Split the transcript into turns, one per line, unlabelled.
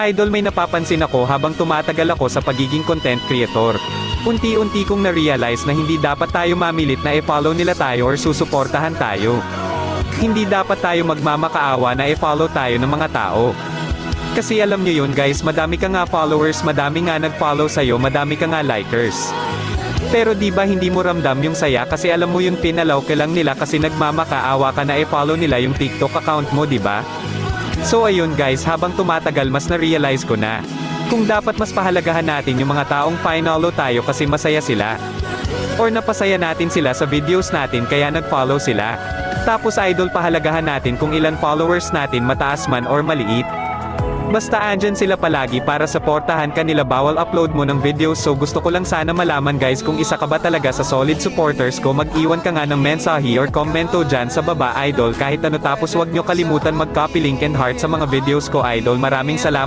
Idol, may napapansin ako habang tumatagal ako sa pagiging content creator. Unti-unti kong na-realize na hindi dapat tayo mamilit na i-follow nila tayo or susuportahan tayo. Hindi dapat tayo magmamakaawa na i-follow tayo ng mga tao. Kasi alam nyo yun guys, madami ka nga followers, madami nga nag-follow sa'yo, madami ka nga likers. Pero di ba hindi mo ramdam yung saya kasi alam mo yun, pinalaw ka lang nila kasi nagmamakaawa ka na i-follow nila yung TikTok account mo, di ba? So ayun guys, habang tumatagal mas na-realize ko na kung dapat mas pahalagahan natin yung mga taong finalo tayo kasi masaya sila. Or napasaya natin sila sa videos natin kaya nag-follow sila. Tapos idol, pahalagahan natin kung ilan followers natin, mataas man or maliit. Basta andyan sila palagi para supportahan ka nila bawal upload mo ng videos. So gusto ko lang sana malaman guys kung isa ka ba talaga sa solid supporters ko. Mag-iwan ka nga ng mensahe or komento dyan sa baba idol kahit ano, tapos wag nyo kalimutan mag-copy link and heart sa mga videos ko idol. Maraming salamat.